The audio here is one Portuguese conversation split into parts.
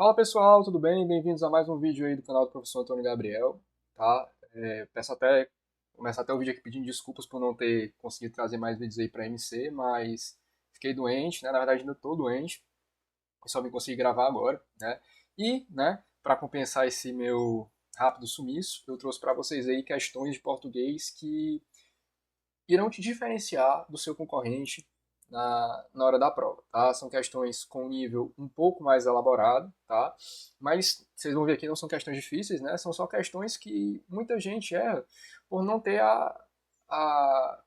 Fala pessoal, tudo bem? Bem-vindos a mais um vídeo aí do canal do professor Antônio Gabriel, tá? Começo até o vídeo aqui pedindo desculpas por não ter conseguido trazer mais vídeos aí para MC, mas fiquei doente, né? Na verdade ainda estou doente, só vim conseguir gravar agora, né? E, né, para compensar esse meu rápido sumiço, eu trouxe para vocês aí questões de português que irão te diferenciar do seu concorrente na hora da prova, tá? São questões com nível um pouco mais elaborado, tá? Mas vocês vão ver aqui, não são questões difíceis, né? São só questões que muita gente erra por não ter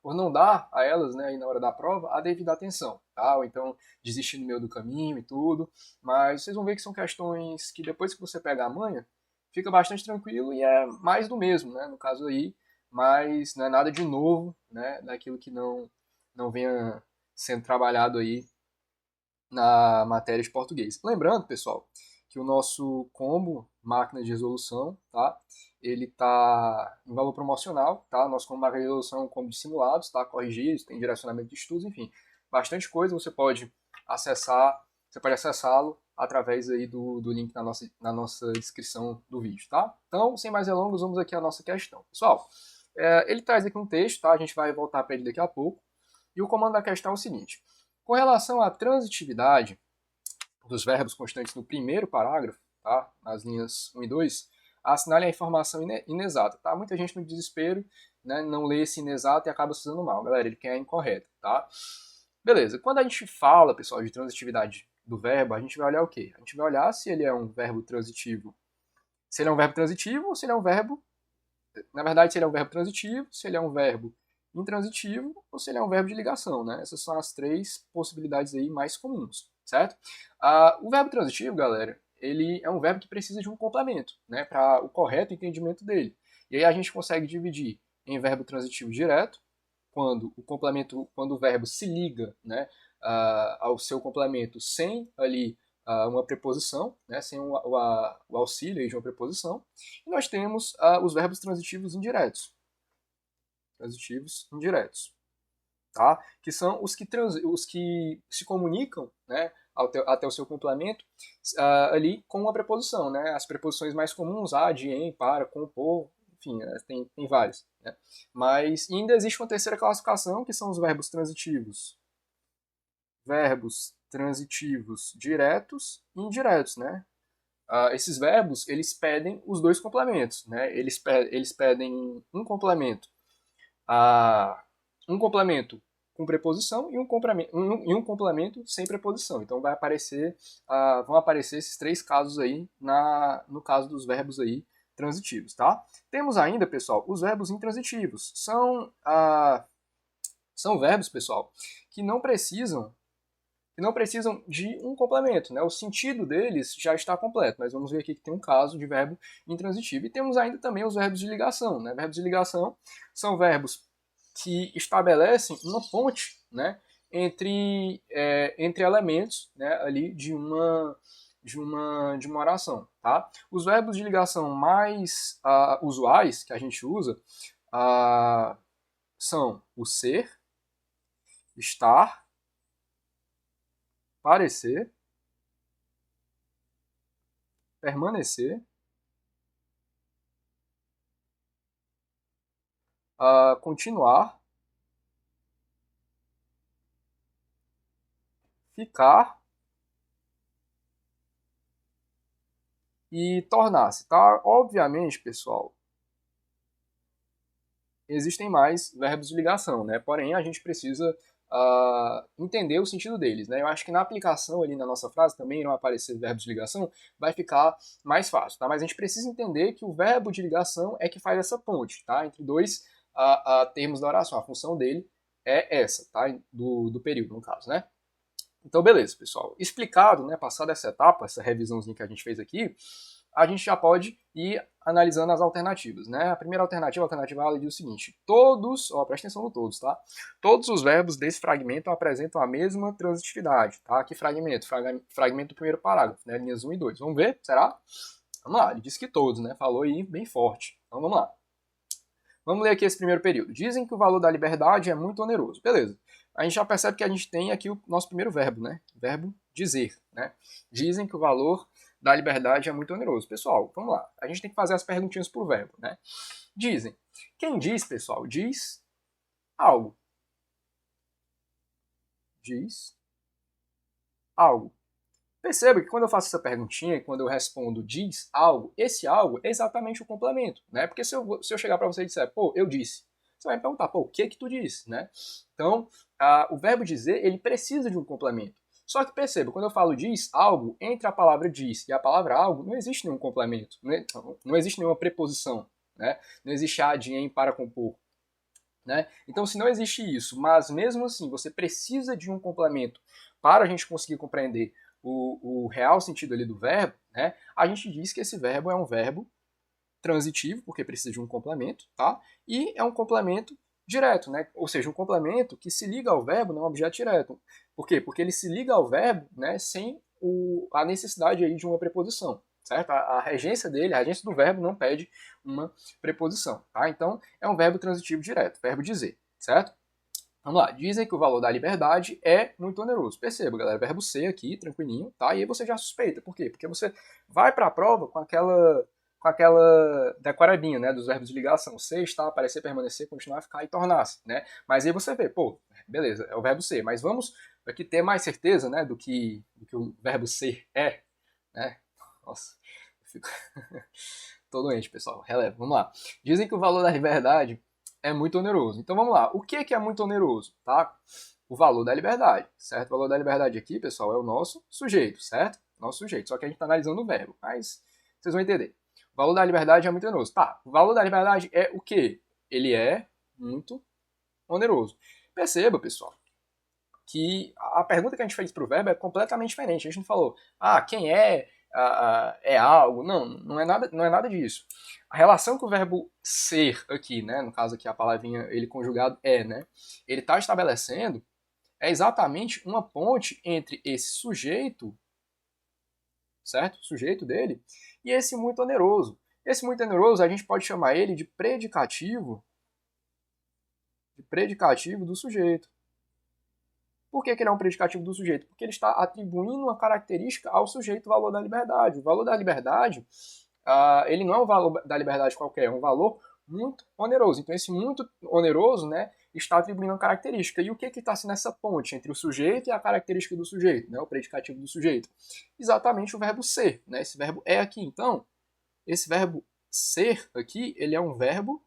por não dar a elas, né, aí na hora da prova, a devida atenção, tá? Ou então desistir no meio do caminho e tudo. Mas vocês vão ver que são questões que depois que você pega a manha, fica bastante tranquilo e é mais do mesmo, né? No caso aí, mas não é nada de novo, né, daquilo que não venha sendo trabalhado aí na matéria de português. Lembrando, pessoal, que o nosso combo máquina de resolução, tá? Ele tá em valor promocional, tá? Nosso combo máquina de resolução é um combo de simulados, tá? Corrigidos, tem direcionamento de estudos, enfim, bastante coisa. Você pode acessá-lo através aí do link na nossa descrição do vídeo, tá? Então, sem mais delongas, vamos aqui à nossa questão. Pessoal, ele traz aqui um texto, tá? A gente vai voltar para ele daqui a pouco. E o comando da questão é o seguinte: com relação à transitividade dos verbos constantes no primeiro parágrafo, tá? Nas linhas 1 e 2, assinale a informação inexata, tá? Muita gente no desespero, né, não lê esse inexato e acaba se usando mal. Galera, ele quer a incorreta, tá? Beleza. Quando a gente fala, pessoal, de transitividade do verbo, a gente vai olhar o quê? A gente vai olhar se ele é um verbo transitivo. Se ele é um verbo transitivo ou se ele é um verbo, na verdade, se ele é um verbo transitivo, se ele é um verbo intransitivo ou se ele é um verbo de ligação, né? Essas são as três possibilidades aí mais comuns, certo? O verbo transitivo, galera, ele é um verbo que precisa de um complemento, né? Para o correto entendimento dele. E aí a gente consegue dividir em verbo transitivo direto, quando o verbo se liga, né, ao seu complemento sem ali uma preposição, né, sem o auxílio de uma preposição. E nós temos os verbos transitivos indiretos. Transitivos indiretos, tá? Que são os que se comunicam, né, até o seu complemento ali com uma preposição, né? As preposições mais comuns, de, em, para, com, por, enfim, tem várias, né? Mas ainda existe uma terceira classificação, que são os verbos transitivos. Verbos transitivos diretos e indiretos, né? Esses verbos, eles pedem os dois complementos, né? Eles pedem uh, um complemento com preposição e um complemento sem preposição. Então vão aparecer esses três casos aí no caso dos verbos aí transitivos, tá? Temos ainda, pessoal, os verbos intransitivos. São verbos, pessoal, que não precisam de um complemento, né? O sentido deles já está completo. Nós vamos ver aqui que tem um caso de verbo intransitivo. E temos ainda também os verbos de ligação, né? Verbos de ligação são verbos que estabelecem uma ponte, né, entre elementos, né, ali de uma oração, tá? Os verbos de ligação mais usuais que a gente usa são o ser, estar, parecer, permanecer, continuar, ficar e tornar-se, tá? Obviamente, pessoal, existem mais verbos de ligação, né? Porém, a gente precisa entender o sentido deles, né? Eu acho que na aplicação ali na nossa frase também irão aparecer verbos de ligação, vai ficar mais fácil, tá? Mas a gente precisa entender que o verbo de ligação é que faz essa ponte, tá? Entre dois termos da oração. A função dele é essa, tá? Do período, no caso, né? Então, beleza, pessoal. Explicado, né? Passada essa etapa, essa revisãozinha que a gente fez aqui, a gente já pode ir analisando as alternativas, né? A primeira alternativa, a alternativa A, ela diz o seguinte: presta atenção no todos, tá? Todos os verbos desse fragmento apresentam a mesma transitividade, tá? Que fragmento? Fragmento do primeiro parágrafo, né? Linhas 1 e 2. Vamos ver? Será? Vamos lá, ele disse que todos, né? Falou aí bem forte. Então vamos lá. Vamos ler aqui esse primeiro período. Dizem que o valor da liberdade é muito oneroso. Beleza. A gente já percebe que a gente tem aqui o nosso primeiro verbo, né? Verbo dizer, né? Dizem que o valor da liberdade é muito oneroso. Pessoal, vamos lá. A gente tem que fazer as perguntinhas pro verbo, né? Dizem. Quem diz, pessoal? Diz algo. Diz algo. Perceba que quando eu faço essa perguntinha, quando eu respondo diz algo, esse algo é exatamente o complemento, né? Porque se eu chegar para você e disser, pô, eu disse, você vai me perguntar, pô, o que que tu disse, né? Então, o verbo dizer, ele precisa de um complemento. Só que perceba, quando eu falo diz algo, entre a palavra diz e a palavra algo, não existe nenhum complemento, não existe nenhuma preposição, né? Não existe a, de, em, para compor. Né? Então, se não existe isso, mas mesmo assim você precisa de um complemento para a gente conseguir compreender o real sentido ali do verbo, né? A gente diz que esse verbo é um verbo transitivo, porque precisa de um complemento, tá? E é um complemento direto, né? Ou seja, um complemento que se liga ao verbo, não é um objeto direto. Por quê? Porque ele se liga ao verbo, né, sem a necessidade aí de uma preposição. Certo? A regência dele, a regência do verbo não pede uma preposição, tá? Então, é um verbo transitivo direto, verbo dizer, certo? Vamos lá, dizem que o valor da liberdade é muito oneroso. Perceba, galera, verbo ser aqui, tranquilinho, tá? E aí você já suspeita. Por quê? Porque você vai para a prova com aquela decoradinha, né, dos verbos de ligação. Ser, estar, aparecer, permanecer, continuar, ficar e tornar-se, né? Mas aí você vê, pô, beleza, é o verbo ser, mas vamos aqui ter mais certeza, né, do que o verbo ser é, né? Nossa, eu fico tô doente, pessoal. Releva, vamos lá. Dizem que o valor da liberdade é muito oneroso. Então vamos lá. O que é muito oneroso, tá? O valor da liberdade, certo? O valor da liberdade aqui, pessoal, é o nosso sujeito, certo? Nosso sujeito. Só que a gente está analisando o verbo, mas vocês vão entender. O valor da liberdade é muito oneroso. Tá, o valor da liberdade é o quê? Ele é muito oneroso. Perceba, pessoal, que a pergunta que a gente fez para o verbo é completamente diferente. A gente não falou, quem é algo. Não, não é nada disso. A relação que o verbo ser aqui, né, no caso aqui a palavrinha ele conjugado é, né, ele está estabelecendo é exatamente uma ponte entre esse sujeito, certo? O sujeito dele, e esse muito oneroso. Esse muito oneroso a gente pode chamar ele de predicativo do sujeito. Por que ele é um predicativo do sujeito? Porque ele está atribuindo uma característica ao sujeito, o valor da liberdade. O valor da liberdade, ele não é um valor da liberdade qualquer, é um valor muito oneroso. Então, esse muito oneroso, né, está atribuindo uma característica. E o que está sendo essa ponte entre o sujeito e a característica do sujeito, né, o predicativo do sujeito? Exatamente o verbo ser. Né? Esse verbo é aqui. Então, esse verbo ser aqui, ele é um verbo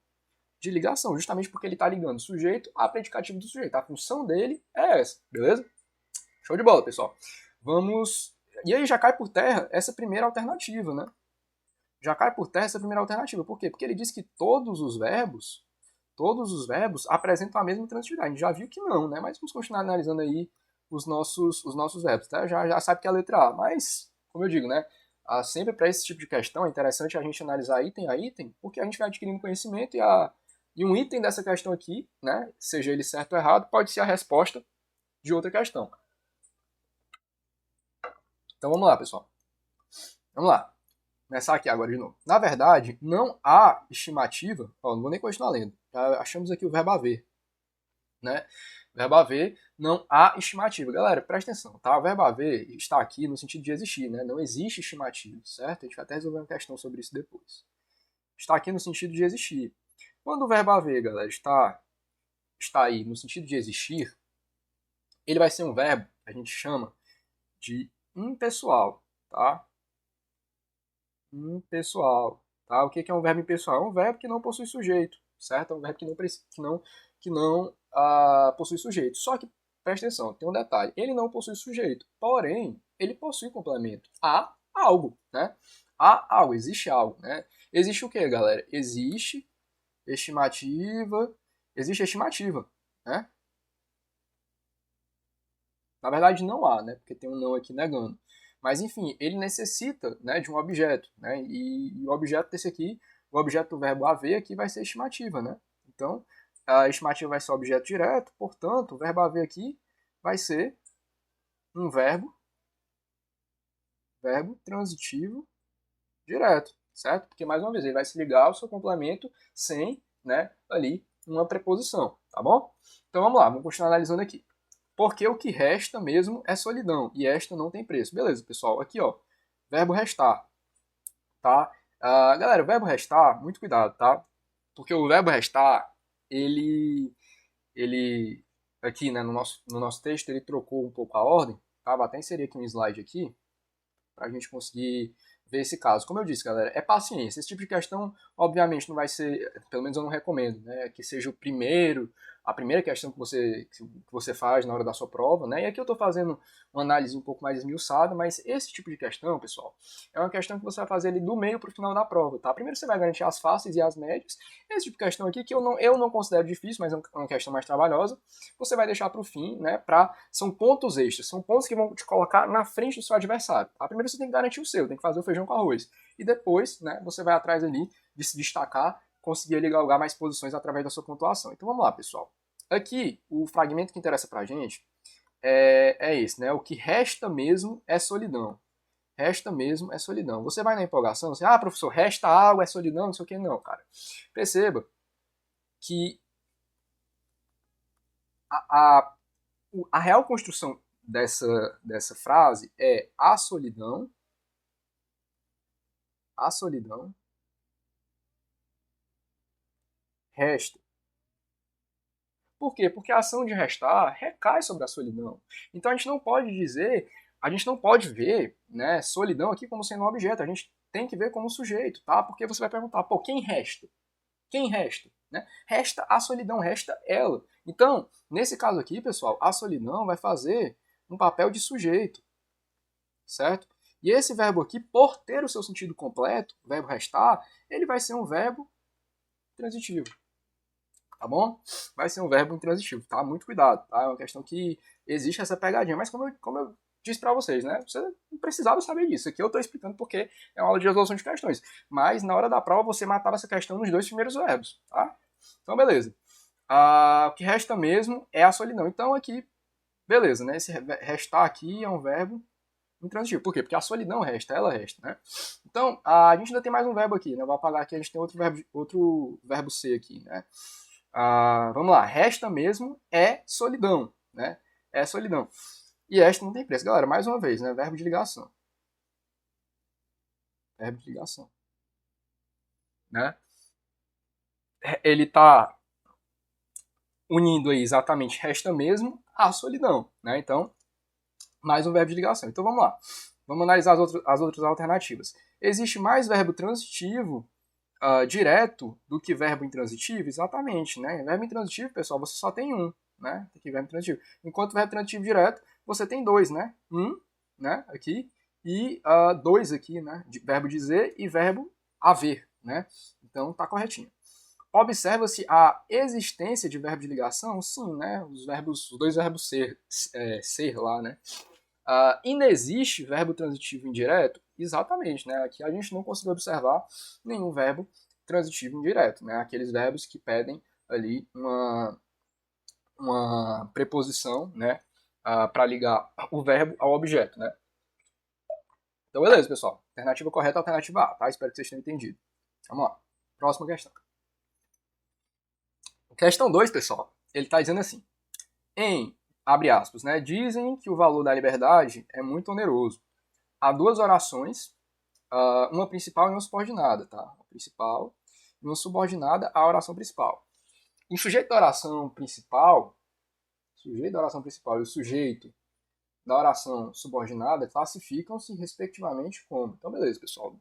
de ligação, justamente porque ele está ligando o sujeito a predicativo do sujeito. A função dele é essa, beleza? Show de bola, pessoal. Vamos. E aí já cai por terra essa primeira alternativa, né? Já cai por terra essa primeira alternativa. Por quê? Porque ele diz que todos os verbos apresentam a mesma transitividade. A gente já viu que não, né? Mas vamos continuar analisando aí os nossos verbos, tá? Já sabe que é a letra A, mas, como eu digo, né? Sempre para esse tipo de questão é interessante a gente analisar item a item, porque a gente vai adquirindo conhecimento e um item dessa questão aqui, né, seja ele certo ou errado, pode ser a resposta de outra questão. Então vamos lá, pessoal. Vamos lá. Começar aqui agora de novo. Na verdade, não há estimativa. Não vou nem continuar lendo. Já achamos aqui o verbo haver. Né? Verbo haver, não há estimativa. Galera, presta atenção, tá? O verbo haver está aqui no sentido de existir, né? Não existe estimativa, certo? A gente vai até resolver uma questão sobre isso depois. Está aqui no sentido de existir. Quando o verbo haver, galera, está aí no sentido de existir, ele vai ser um verbo que a gente chama de impessoal, tá? Impessoal, tá? O que é um verbo impessoal? É um verbo que não possui sujeito, certo? É um verbo que não possui sujeito. Só que, presta atenção, tem um detalhe. Ele não possui sujeito, porém, ele possui complemento. Há algo, né? Há algo, existe algo, né? Existe o que, galera? Existe estimativa, né? Na verdade, não há, né? Porque tem um não aqui negando. Mas, enfim, ele necessita, né, de um objeto, né? E o objeto desse aqui, o objeto do verbo haver aqui vai ser estimativa, né? Então, a estimativa vai ser objeto direto, portanto, o verbo haver aqui vai ser um verbo transitivo direto, certo? Porque, mais uma vez, ele vai se ligar ao seu complemento sem, né, ali, uma preposição, tá bom? Então, vamos lá, vamos continuar analisando aqui. Porque o que resta mesmo é solidão, e esta não tem preço. Beleza, pessoal, aqui, ó, verbo restar, tá? Galera, o verbo restar, muito cuidado, tá? Porque o verbo restar, ele aqui, né, no nosso texto, ele trocou um pouco a ordem, tá? Vou até inserir aqui um slide aqui, para a gente conseguir ver esse caso. Como eu disse, galera, é paciência. Esse tipo de questão, obviamente, não vai ser, pelo menos eu não recomendo, né, que seja a primeira questão que você faz na hora da sua prova, né? E aqui eu estou fazendo uma análise um pouco mais esmiuçada, mas esse tipo de questão, pessoal, é uma questão que você vai fazer ali do meio para o final da prova, tá? Primeiro você vai garantir as fáceis e as médias. Esse tipo de questão aqui que eu não considero difícil, mas é uma questão mais trabalhosa, você vai deixar para o fim, né? São pontos extras, são pontos que vão te colocar na frente do seu adversário. Tá? Primeiro você tem que garantir o seu, tem que fazer o feijão com arroz. E depois, né, você vai atrás ali de se destacar, conseguir ali galgar mais posições através da sua pontuação. Então vamos lá, pessoal. Aqui, o fragmento que interessa pra gente é esse, né? O que resta mesmo é solidão. Resta mesmo é solidão. Você vai na empolgação, você, professor, resta água, é solidão, não sei o que, não, cara. Perceba que a, a real construção dessa frase é a solidão resta. Por quê? Porque a ação de restar recai sobre a solidão. Então a gente não pode ver, né, solidão aqui como sendo um objeto, a gente tem que ver como sujeito, tá? Porque você vai perguntar, pô, quem resta? Quem resta? Né? Resta a solidão, resta ela. Então, nesse caso aqui, pessoal, a solidão vai fazer um papel de sujeito, certo? E esse verbo aqui, por ter o seu sentido completo, o verbo restar, ele vai ser um verbo transitivo, tá bom? Vai ser um verbo intransitivo, tá? Muito cuidado, tá? É uma questão que existe essa pegadinha, mas como eu disse para vocês, né? Você não precisava saber disso. Aqui eu estou explicando porque é uma aula de resolução de questões. Mas na hora da prova você matava essa questão nos dois primeiros verbos, tá? Então, beleza. O que resta mesmo é a solidão. Então, aqui, beleza, né? Esse restar aqui é um verbo intransitivo. Por quê? Porque a solidão resta, ela resta, né? Então, a gente ainda tem mais um verbo aqui, né? Eu vou apagar aqui, a gente tem outro verbo ser aqui, né? Vamos lá, resta mesmo é solidão, né? É solidão. E esta não tem preço. Galera, mais uma vez, né? Verbo de ligação. Verbo de ligação, né? Ele está unindo aí exatamente resta mesmo a solidão, né? Então, mais um verbo de ligação. Então, vamos lá. Vamos analisar as outras alternativas. Existe mais verbo transitivo direto do que verbo intransitivo? Exatamente, né? Verbo intransitivo, pessoal, você só tem um, né? Aqui, verbo transitivo. Enquanto verbo transitivo direto, você tem dois, né? Um, né? Aqui, e dois aqui, né? Verbo dizer e verbo haver, né? Então, tá corretinho. Observa-se a existência de verbo de ligação? Sim, né? Os dois verbos ser lá, né? Inexiste verbo transitivo indireto? Exatamente, né? Aqui a gente não conseguiu observar nenhum verbo transitivo indireto, né? Aqueles verbos que pedem ali uma preposição, né? Para ligar o verbo ao objeto, né? Então, beleza, pessoal. Alternativa correta, alternativa A, tá? Espero que vocês tenham entendido. Vamos lá. Próxima questão. Questão 2, pessoal. Ele está dizendo assim. Abre aspas, né? Dizem que o valor da liberdade é muito oneroso. Há duas orações, uma principal e uma subordinada, tá? Uma principal e uma subordinada à oração principal. O sujeito da oração principal, e o sujeito da oração subordinada classificam-se respectivamente como. Então, beleza, pessoal.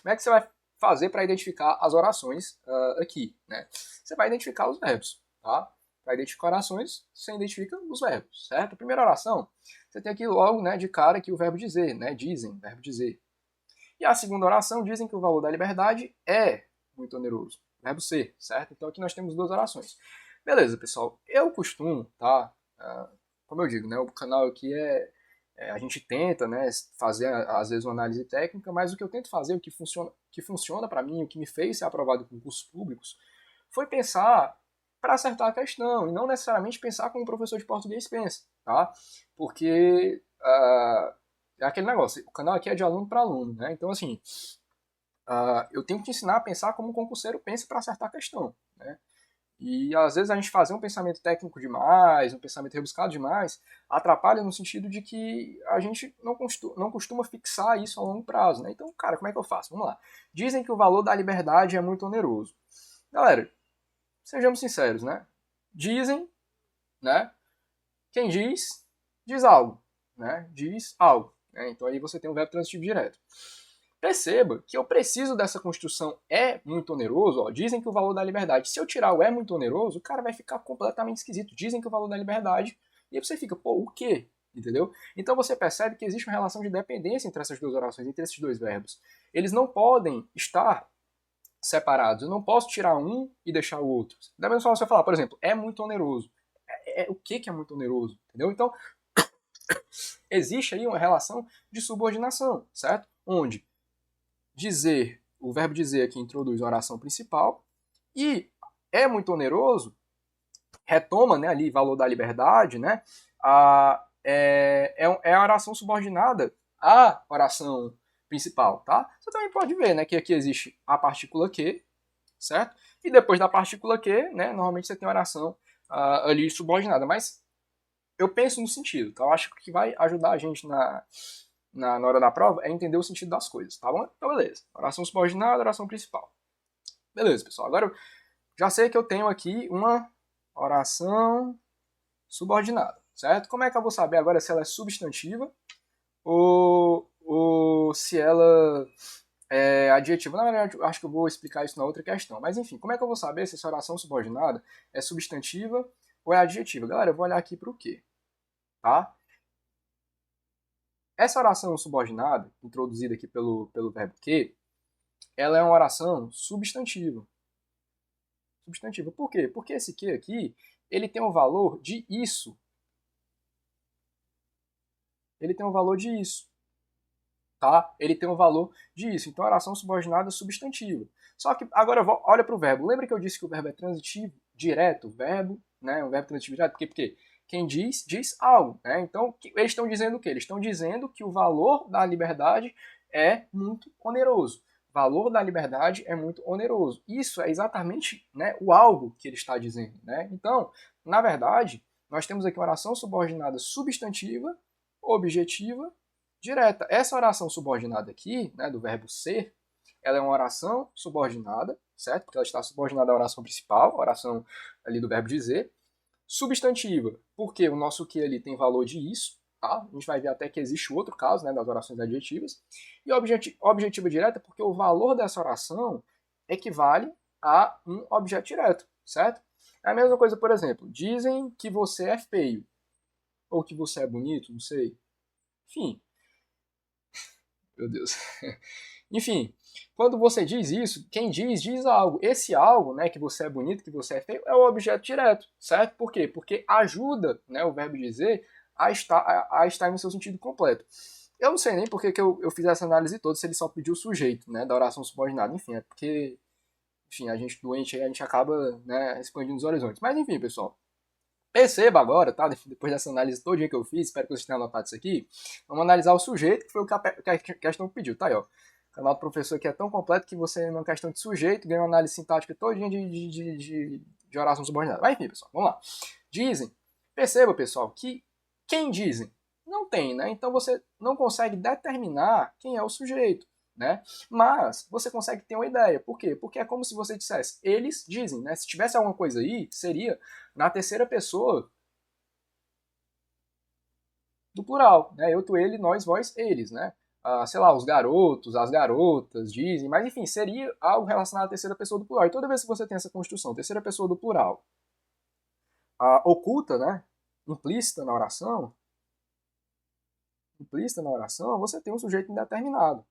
Como é que você vai fazer para identificar as orações aqui, né? Você vai identificar os verbos, tá? Para identificar orações, você identifica os verbos, certo? A primeira oração, você tem aqui logo, né, de cara aqui o verbo dizer, né? Dizem, verbo dizer. E a segunda oração dizem que o valor da liberdade é muito oneroso. Verbo ser, certo? Então aqui nós temos duas orações. Beleza, pessoal. Eu costumo, tá? Como eu digo, né? O canal aqui a gente tenta, né, fazer às vezes uma análise técnica, mas o que eu tento fazer, o que funciona para mim, o que me fez ser aprovado em concursos públicos, foi pensar para acertar a questão e não necessariamente pensar como o professor de português pensa, tá? Porque é aquele negócio, o canal aqui é de aluno para aluno, né? Então, assim, eu tenho que te ensinar a pensar como um concurseiro pensa para acertar a questão, né? E às vezes a gente fazer um pensamento técnico demais, um pensamento rebuscado demais, atrapalha no sentido de que a gente não costuma fixar isso a longo prazo, né? Então, cara, como é que eu faço? Vamos lá. Dizem que o valor da liberdade é muito oneroso. Galera, sejamos sinceros, né? Dizem, né? Quem diz, diz algo, né? Diz algo. Né? Então aí você tem um verbo transitivo direto. Perceba que eu preciso dessa construção é muito oneroso. Ó, dizem que o valor da liberdade, se eu tirar o é muito oneroso, o cara vai ficar completamente esquisito. Dizem que o valor da liberdade, e aí você fica, pô, o quê? Entendeu? Então você percebe que existe uma relação de dependência entre essas duas orações, entre esses dois verbos. Eles não podem estar separados. Eu não posso tirar um e deixar o outro. Da mesma forma, você falar, por exemplo, é muito oneroso. O que é muito oneroso? Entendeu? Então, existe aí uma relação de subordinação, certo? Onde dizer, o verbo dizer aqui introduz a oração principal, e é muito oneroso, retoma, né, ali valor da liberdade, né, é a oração subordinada à oração principal, tá? Você também pode ver, né, que aqui existe a partícula que, certo? E depois da partícula que, né, normalmente você tem a oração ali subordinada, mas eu penso no sentido, tá? Eu acho que vai ajudar a gente na hora da prova é entender o sentido das coisas, tá bom? Então, beleza. Oração subordinada, oração principal. Beleza, pessoal. Agora eu já sei que eu tenho aqui uma oração subordinada, certo? Como é que eu vou saber agora se ela é substantiva ou se ela é adjetiva? Na verdade, eu acho que eu vou explicar isso na outra questão. Mas, enfim, como é que eu vou saber se essa oração subordinada é substantiva ou é adjetiva? Galera, eu vou olhar aqui para o quê? Tá? Essa oração subordinada, introduzida aqui pelo verbo que, ela é uma oração substantiva. Substantiva. Por quê? Porque esse que aqui, ele tem o valor de isso. Ele tem o valor de isso. Tá? Ele tem o valor de isso. Então, a oração subordinada é substantiva. Só que, agora, olha para o verbo. Lembra que eu disse que o verbo é transitivo? Direto. Verbo, né? Um verbo transitivo direto. Por quê? Porque quem diz, diz algo. Né? Então, eles estão dizendo o quê? Eles estão dizendo que o valor da liberdade é muito oneroso. O valor da liberdade é muito oneroso. Isso é exatamente, né, o algo que ele está dizendo. Né? Então, na verdade, nós temos aqui uma oração subordinada substantiva, objetiva, direta. Essa oração subordinada aqui, né, do verbo ser, ela é uma oração subordinada, certo? Porque ela está subordinada à oração principal, a oração ali do verbo dizer. Substantiva, porque o nosso que ali tem valor de isso, tá? A gente vai ver até que existe outro caso, né, das orações adjetivas. E objetiva direta, porque o valor dessa oração equivale a um objeto direto, certo? É a mesma coisa, por exemplo, dizem que você é feio, ou que você é bonito, não sei. Enfim, meu Deus. Enfim, quando você diz isso, quem diz, diz algo. Esse algo, né, que você é bonito, que você é feio, é o objeto direto, certo? Por quê? Porque ajuda, né, o verbo dizer a estar no seu sentido completo. Eu não sei nem por que eu fiz essa análise toda, se ele só pediu o sujeito, né, da oração subordinada. Enfim, é porque, enfim, a gente doente aí, a gente acaba, né, expandindo os horizontes. Mas enfim, pessoal. Perceba agora, tá? Depois dessa análise todinha que eu fiz, espero que vocês tenham anotado isso aqui. Vamos analisar o sujeito, que foi o que a questão pediu, tá aí, ó. O canal do professor aqui é tão completo que você, numa questão de sujeito, ganha uma análise sintática todinha de oração subordinada. Mas enfim, pessoal, vamos lá. Dizem, perceba, pessoal, que quem dizem? Não tem, né? Então você não consegue determinar quem é o sujeito, né? Mas você consegue ter uma ideia. Por quê? Porque é como se você dissesse, eles dizem, né? Se tivesse alguma coisa aí, seria na terceira pessoa do plural, né? Eu, tu, ele, nós, vós, eles, né? Sei lá, os garotos, as garotas, dizem, mas enfim, seria algo relacionado à terceira pessoa do plural. E toda vez que você tem essa construção, terceira pessoa do plural, oculta, né? Implícita na oração, você tem um sujeito indeterminado,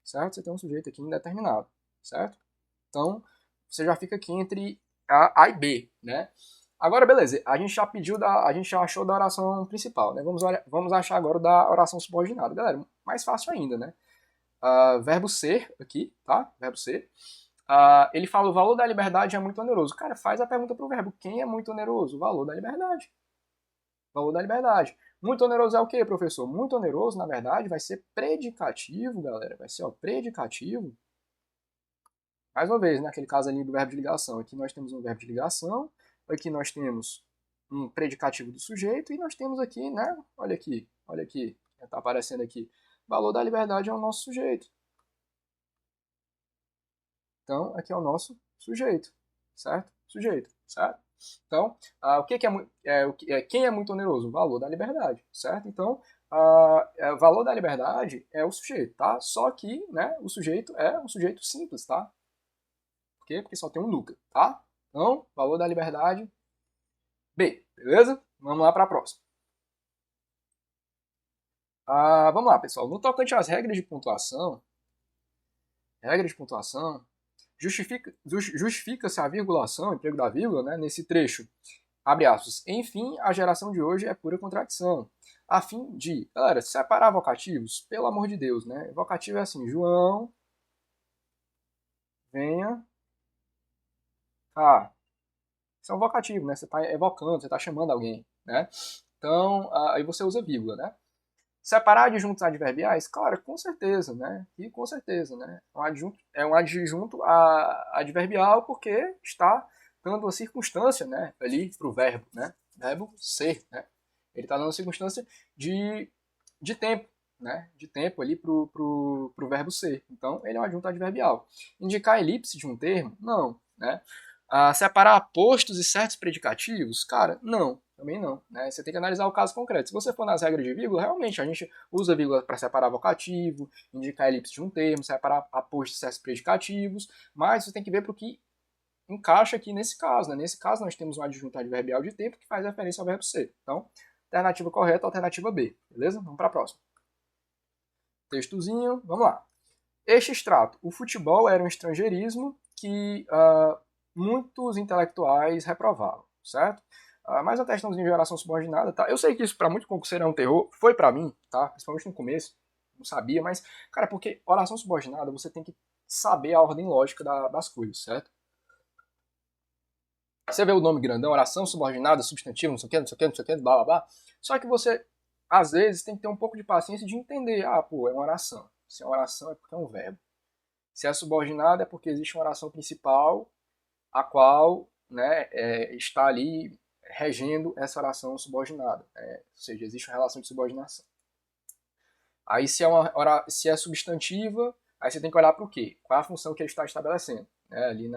certo? Você tem um sujeito aqui indeterminado, certo? Então, você já fica aqui entre A e B, né? Agora, beleza, a gente já achou da oração principal, né? Vamos achar agora da oração subordinada. Galera, mais fácil ainda, né? Verbo ser aqui, tá? Verbo ser. Ele fala o valor da liberdade é muito oneroso. Cara, faz a pergunta pro verbo. Quem é muito oneroso? O valor da liberdade. O valor da liberdade. Muito oneroso é o quê, professor? Muito oneroso, na verdade, vai ser predicativo, galera. Vai ser, ó, predicativo Mais uma vez, naquele caso ali do verbo de ligação, aqui nós temos um verbo de ligação, aqui nós temos um predicativo do sujeito e nós temos aqui, né, olha aqui, está aparecendo aqui, valor da liberdade é o nosso sujeito. Então, aqui é o nosso sujeito, certo? Sujeito, certo? Então, o que quem é muito oneroso? O valor da liberdade, certo? Então, o valor da liberdade é o sujeito, tá? Só que, né, o sujeito é um sujeito simples, tá? Por quê? Porque só tem um núcleo, tá? Então, valor da liberdade, B, beleza? Vamos lá para a próxima. Vamos lá, pessoal. No tocante às regras de pontuação, justifica-se a virgulação, o emprego da vírgula, né, nesse trecho. Abre aspas. Enfim, a geração de hoje é pura contradição. A fim de, galera, separar vocativos, pelo amor de Deus, né? Vocativo é assim, João, venha cá. Isso é um vocativo, né? Você está evocando, você está chamando alguém, né? Então, aí você usa vírgula, né? Separar adjuntos adverbiais? Claro, com certeza, né? E com certeza, né? É um adjunto adverbial porque está dando uma circunstância, né? Ali para o verbo, né? Verbo ser, né? Ele está dando uma circunstância de tempo, né? De tempo ali pro verbo ser. Então, ele é um adjunto adverbial. Indicar a elipse de um termo? Não, né? Separar apostos e certos predicativos? Cara, não. Também não. Né? Você tem que analisar o caso concreto. Se você for nas regras de vírgula, realmente a gente usa vírgula para separar vocativo, indicar a elipse de um termo, separar apostos e certos predicativos, mas você tem que ver para o que encaixa aqui nesse caso. Né? Nesse caso, nós temos um adjunto adverbial de tempo que faz referência ao verbo ser. Então, alternativa correta, alternativa B. Beleza? Vamos para a próxima. Textozinho, vamos lá. Este extrato. O futebol era um estrangeirismo que muitos intelectuais reprovavam, certo? Mais uma questãozinha de oração subordinada, tá? Eu sei que isso para muito concurseiro é um terror, foi para mim, tá? Principalmente no começo, não sabia, mas, cara, porque oração subordinada você tem que saber a ordem lógica das coisas, certo? Você vê o nome grandão, oração subordinada, substantivo, não sei o que, não sei o que, não sei o que, blá blá blá. Só que você, às vezes, tem que ter um pouco de paciência de entender, pô, é uma oração. Se é uma oração é porque é um verbo. Se é subordinada é porque existe uma oração principal, a qual, né, está ali regendo essa oração subordinada. Ou seja, existe uma relação de subordinação. Aí se é substantiva, aí você tem que olhar para o quê? Qual é a função que ele está estabelecendo? Né? Ali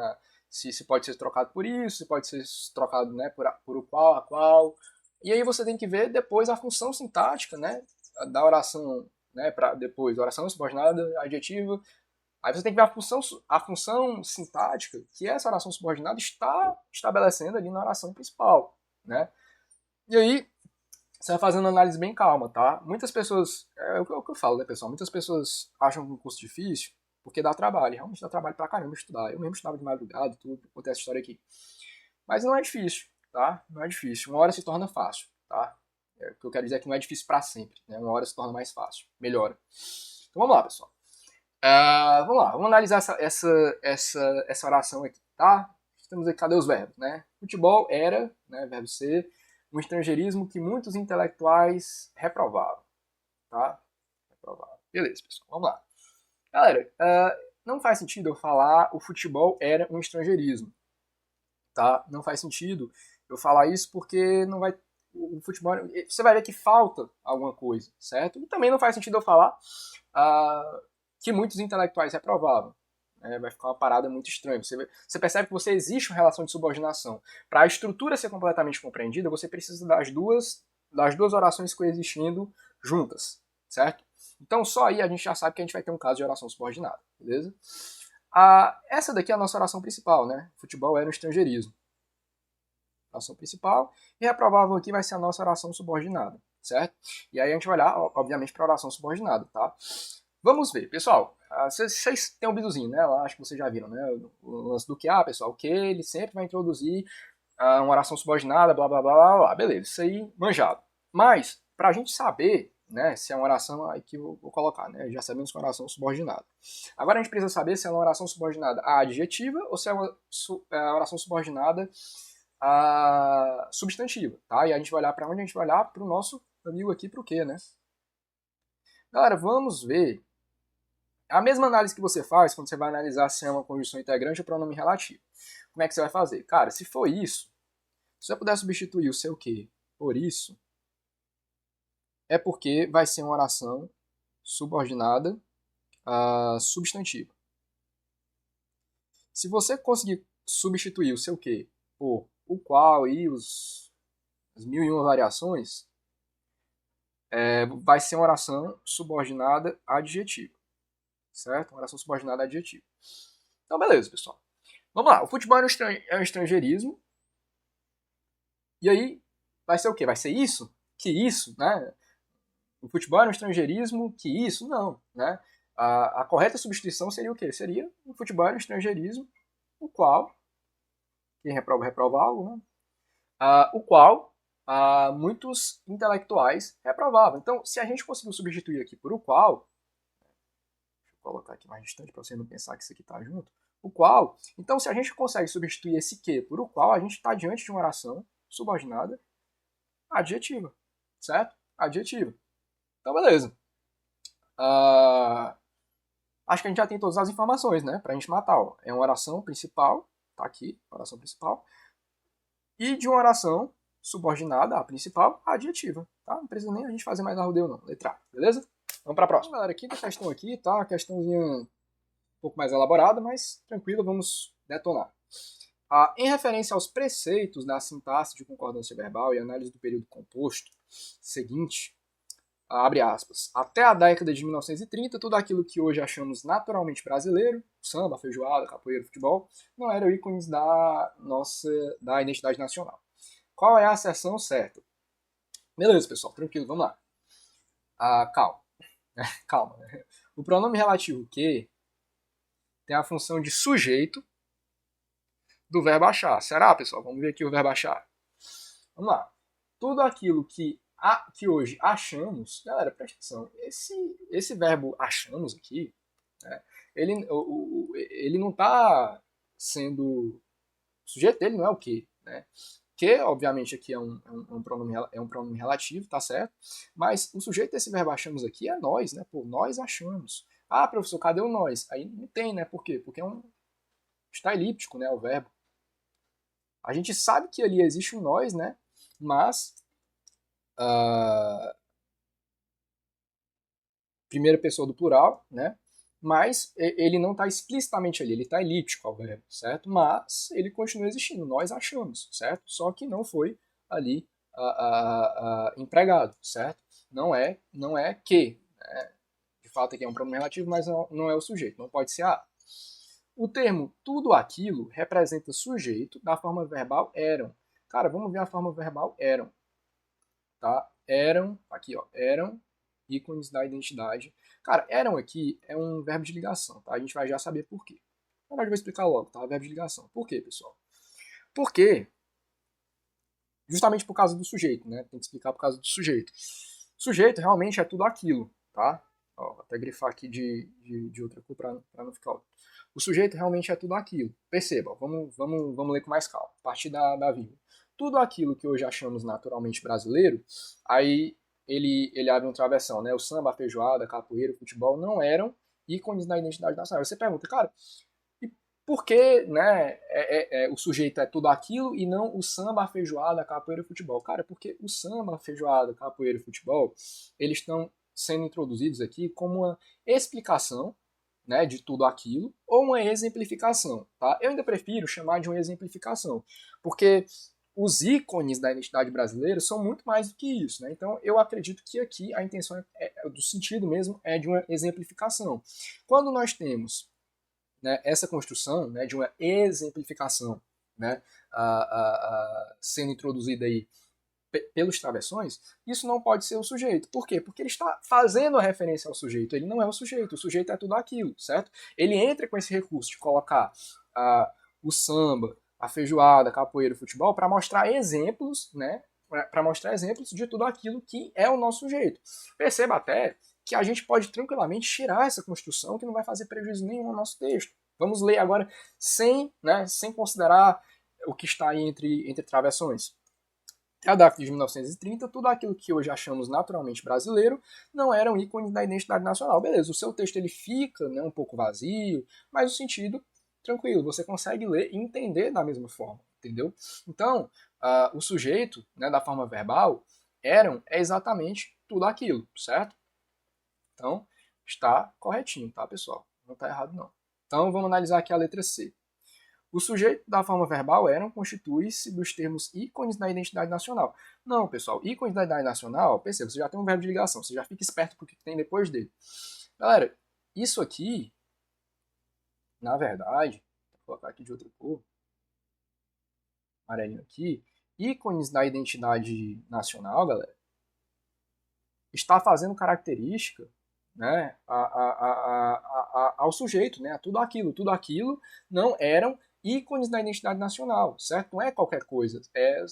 se pode ser trocado por isso, se pode ser trocado, né, por o qual, a qual. E aí você tem que ver depois a função sintática, né, da oração, né, para depois oração subordinada, adjetiva. Aí você tem que ver a função sintática que essa oração subordinada está estabelecendo ali na oração principal, né? E aí você vai fazendo uma análise bem calma, tá? Muitas pessoas, é o que eu falo, né, pessoal? Muitas pessoas acham um curso difícil porque dá trabalho, realmente dá trabalho pra caramba estudar. Eu mesmo estudava de madrugada e tudo, contei essa história aqui. Mas não é difícil, tá? Não é difícil. Uma hora se torna fácil, tá? O que eu quero dizer é que não é difícil para sempre, né? Uma hora se torna mais fácil, melhora. Então vamos lá, pessoal. Vamos lá, vamos analisar essa oração aqui, tá? Estamos aqui, cadê os verbos, né? Futebol era, né, verbo ser, um estrangeirismo que muitos intelectuais reprovavam, tá? Reprovavam. Beleza, pessoal, vamos lá. Galera, não faz sentido eu falar o futebol era um estrangeirismo, tá? Não faz sentido eu falar isso porque não vai... O futebol, você vai ver que falta alguma coisa, certo? E também não faz sentido eu falar que muitos intelectuais reprovavam. Vai ficar uma parada muito estranha. Você percebe que você existe uma relação de subordinação. Para a estrutura ser completamente compreendida, você precisa das duas orações coexistindo juntas, certo? Então só aí a gente já sabe que a gente vai ter um caso de oração subordinada, beleza? Essa daqui é a nossa oração principal, né? Futebol era um estrangeirismo. Oração principal. E reprovável aqui vai ser a nossa oração subordinada, certo? E aí a gente vai olhar, obviamente, para a oração subordinada, tá? Vamos ver, pessoal. Vocês têm um biduzinho, né? Lá, acho que vocês já viram, né? O lance do que, pessoal, o que ele sempre vai introduzir uma oração subordinada, blá, blá, blá, blá, blá. Beleza, isso aí manjado. Mas, pra gente saber, né, se é uma oração, aí que eu vou colocar, né? Já sabemos que é uma oração subordinada. Agora a gente precisa saber se é uma oração subordinada adjetiva ou se é uma oração subordinada substantiva, tá? E a gente vai olhar para onde? A gente vai olhar para o nosso amigo aqui, para o quê, né? Galera, vamos ver É a mesma análise que você faz quando você vai analisar se é uma conjunção integrante ou pronome relativo. Como é que você vai fazer? Cara, se for isso, se você puder substituir o seu que por isso, é porque vai ser uma oração subordinada a substantiva. Se você conseguir substituir o seu que por o qual e as mil e uma variações, vai ser uma oração subordinada adjetiva. Certo? Uma oração subordinada adjetiva. Então, beleza, pessoal. Vamos lá. O futebol é um estrangeirismo. E aí, vai ser o quê? Vai ser isso? Que isso, né? O futebol é um estrangeirismo, que isso? Não, né? A correta substituição seria o quê? Seria o futebol é um estrangeirismo, o qual, quem reprova, reprova algo, né? O qual muitos intelectuais reprovavam. Então, se a gente conseguiu substituir aqui por o qual, deixa eu colocar aqui mais distante para você não pensar que isso aqui está junto, o qual, então se a gente consegue substituir esse que por o qual, a gente está diante de uma oração subordinada adjetiva, certo? Adjetiva. Então, beleza. Acho que a gente já tem todas as informações, né? Pra gente matar, ó. É uma oração principal, tá aqui, oração principal, e de uma oração subordinada à principal, adjetiva, tá? Não precisa nem a gente fazer mais arrudeio não, letra A, beleza? Vamos pra próxima. Então, galera, quinta questão aqui, tá? Uma questãozinha um pouco mais elaborada, mas tranquila, vamos detonar. Em referência aos preceitos da sintaxe de concordância verbal e análise do período composto seguinte, abre aspas, até a década de 1930, tudo aquilo que hoje achamos naturalmente brasileiro, samba, feijoada, capoeira, futebol, não eram ícones da identidade nacional. Qual é a acerção certa? Beleza, pessoal, tranquilo, vamos lá. Calma. Calma. O pronome relativo que tem a função de sujeito do verbo achar. Será, pessoal? Vamos ver aqui o verbo achar. Vamos lá. Tudo aquilo que hoje achamos, galera, presta atenção, esse verbo achamos aqui, né, ele não está sendo, o sujeito dele não é o que, né? Que, obviamente, aqui é um pronome relativo, tá certo? Mas o sujeito desse verbo achamos aqui é nós, né? Pô, nós achamos. Ah, professor, cadê o nós? Aí não tem, né? Por quê? Porque está elíptico, né? O verbo. A gente sabe que ali existe um nós, né? Mas primeira pessoa do plural, né? Mas ele não está explicitamente ali, ele está elíptico ao verbo, certo? Mas ele continua existindo, nós achamos, certo? Só que não foi ali empregado, certo? Não é que, né? De fato aqui é um pronome relativo, mas não é o sujeito, não pode ser a. O termo tudo aquilo representa sujeito da forma verbal eram. Cara, vamos ver a forma verbal eram, tá? Eram, aqui ó, eram ícones da identidade. Cara, eram aqui é um verbo de ligação, tá? A gente vai já saber por quê. Na verdade, eu vou explicar logo, tá? Verbo de ligação. Por quê, pessoal? Porque, justamente por causa do sujeito, né? Tem que explicar por causa do sujeito. Sujeito realmente é tudo aquilo, tá? Ó, vou até grifar aqui de outra cor para não ficar. O sujeito realmente é tudo aquilo. Perceba, vamos ler com mais calma. A partir da vírgula. Tudo aquilo que hoje achamos naturalmente brasileiro, aí ele abre uma travessão, né? O samba, a feijoada, a capoeira, o futebol não eram ícones da identidade nacional. Você pergunta, cara, e por que, né, o sujeito é tudo aquilo e não o samba, a feijoada, a capoeira e o futebol? Cara, porque o samba, a feijoada, a capoeira e o futebol, eles estão sendo introduzidos aqui como uma explicação, né, de tudo aquilo, ou uma exemplificação, tá? Eu ainda prefiro chamar de uma exemplificação, porque os ícones da identidade brasileira são muito mais do que isso, né? Então eu acredito que aqui a intenção do sentido mesmo é de uma exemplificação. Quando nós temos, né, essa construção, né, de uma exemplificação, né, sendo introduzida aí pelos travessões, isso não pode ser o sujeito. Por quê? Porque ele está fazendo a referência ao sujeito. Ele não é o sujeito é tudo aquilo, certo? Ele entra com esse recurso de colocar o samba, a feijoada, a capoeira, o futebol, para mostrar exemplos, né? Para mostrar exemplos de tudo aquilo que é o nosso sujeito. Perceba até que a gente pode tranquilamente tirar essa construção que não vai fazer prejuízo nenhum no nosso texto. Vamos ler agora sem considerar o que está aí entre travessões. a DACT de 1930, tudo aquilo que hoje achamos naturalmente brasileiro não eram ícones da identidade nacional. Beleza, o seu texto ele fica, né, um pouco vazio, mas o sentido tranquilo, você consegue ler e entender da mesma forma, entendeu? Então, o sujeito, né, da forma verbal é exatamente tudo aquilo, certo? Então, está corretinho, tá, pessoal? Não está errado, não. Então, vamos analisar aqui a letra C. O sujeito da forma verbal constitui-se dos termos ícones da identidade nacional. Não, pessoal, ícones da identidade nacional, perceba, você já tem um verbo de ligação, você já fica esperto porque tem depois dele. Galera, isso aqui, na verdade, vou colocar aqui de outra cor, amarelinho aqui, ícones da identidade nacional, galera, está fazendo característica, né, ao sujeito, né, a tudo aquilo não eram ícones da identidade nacional, certo? Não é qualquer coisa,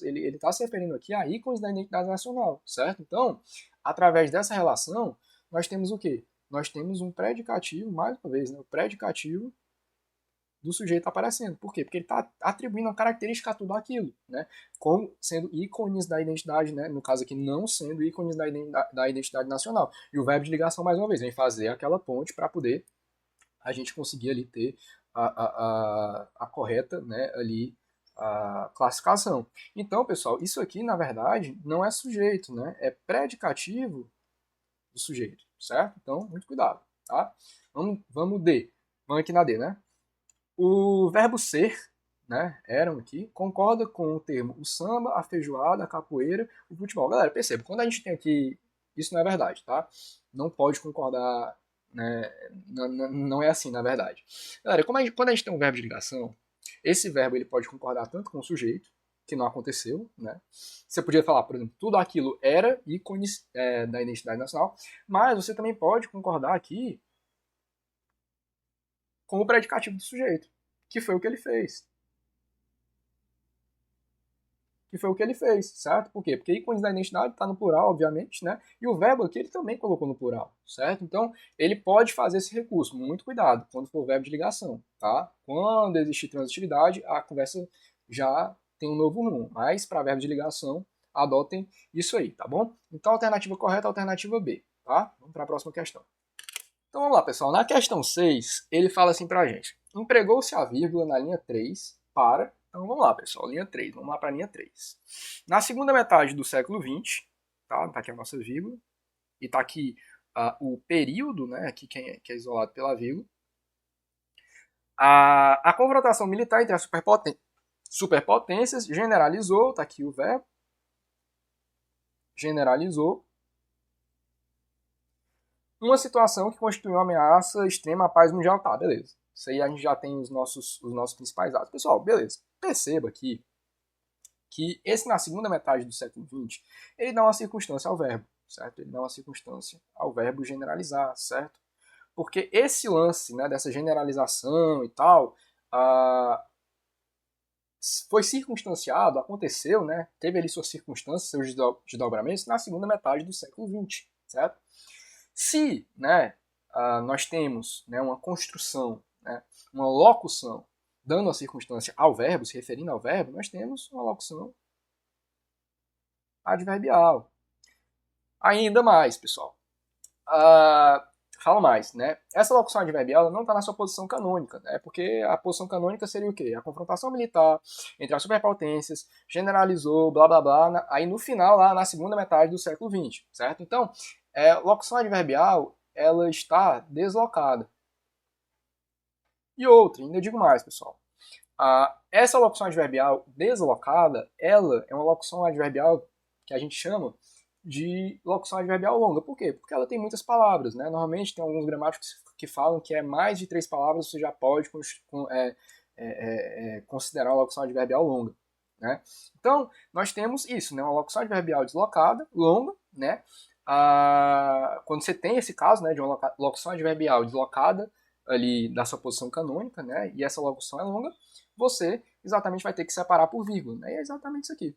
ele está se referindo aqui a ícones da identidade nacional, certo? Então, através dessa relação, nós temos o quê? Nós temos um predicativo, mais uma vez, né, o predicativo do sujeito aparecendo. Por quê? Porque ele está atribuindo uma característica a tudo aquilo, né? Como sendo ícones da identidade, né? No caso aqui, não sendo ícones da identidade nacional. E o verbo de ligação, mais uma vez, vem fazer aquela ponte para poder a gente conseguir ali ter a correta, né, ali, a classificação. Então, pessoal, isso aqui, na verdade, não é sujeito, né? É predicativo do sujeito, certo? Então, muito cuidado, tá? Vamos D. Vamos aqui na D, né? O verbo ser, né, eram aqui, concorda com o termo o samba, a feijoada, a capoeira, o futebol. Galera, perceba, quando a gente tem aqui, isso não é verdade, tá? Não pode concordar, né, não é assim, na verdade. Galera, quando a gente tem um verbo de ligação, esse verbo ele pode concordar tanto com o sujeito, que não aconteceu, né? Você podia falar, por exemplo, tudo aquilo era ícones da identidade nacional, mas você também pode concordar aqui com o predicativo do sujeito, que foi o que ele fez. Que foi o que ele fez, certo? Por quê? Porque ícones da identidade está no plural, obviamente, né? E o verbo aqui ele também colocou no plural, certo? Então, ele pode fazer esse recurso. Muito cuidado quando for verbo de ligação, tá? Quando existir transitividade, a conversa já tem um novo rumo. Mas, para verbo de ligação, adotem isso aí, tá bom? Então, alternativa correta, alternativa B, tá? Vamos para a próxima questão. Então vamos lá, pessoal. Na questão 6, ele fala assim pra gente. Empregou-se a vírgula na linha 3 para... Então vamos lá, pessoal. Linha 3. Vamos lá para a linha 3. Na segunda metade do século XX, tá? Tá aqui a nossa vírgula. E tá aqui o período, né? Aqui que é isolado pela vírgula. A confrontação militar entre as superpotências generalizou, tá aqui o verbo, generalizou, uma situação que constitui uma ameaça extrema à paz mundial. Tá, beleza. Isso aí a gente já tem os nossos principais dados. Pessoal, beleza. Perceba aqui que esse na segunda metade do século XX, ele dá uma circunstância ao verbo, certo? Ele dá uma circunstância ao verbo generalizar, certo? Porque esse lance, né, dessa generalização e tal, foi circunstanciado, aconteceu, né? Teve ali suas circunstâncias, seus desdobramentos na segunda metade do século XX, certo? Se, né, nós temos, né, uma construção, né, uma locução dando a circunstância ao verbo, se referindo ao verbo, nós temos uma locução adverbial. Ainda mais, pessoal. Falo mais, né? Essa locução adverbial não está na sua posição canônica, né? Porque a posição canônica seria o quê? A confrontação militar entre as superpotências, generalizou, blá blá blá, aí no final, lá na segunda metade do século XX, certo? Então, locução adverbial, ela está deslocada. E outra, ainda digo mais, pessoal. Essa locução adverbial deslocada, ela é uma locução adverbial que a gente chama de locução adverbial longa. Por quê? Porque ela tem muitas palavras, né? Normalmente tem alguns gramáticos que falam que é mais de 3 palavras, você já pode considerar uma locução adverbial longa, né? Então, nós temos isso, né? Uma locução adverbial deslocada, longa, né? Quando você tem esse caso, né, de uma locução adverbial deslocada ali da sua posição canônica, né, e essa locução é longa, você exatamente vai ter que separar por vírgula, né? E é exatamente isso aqui,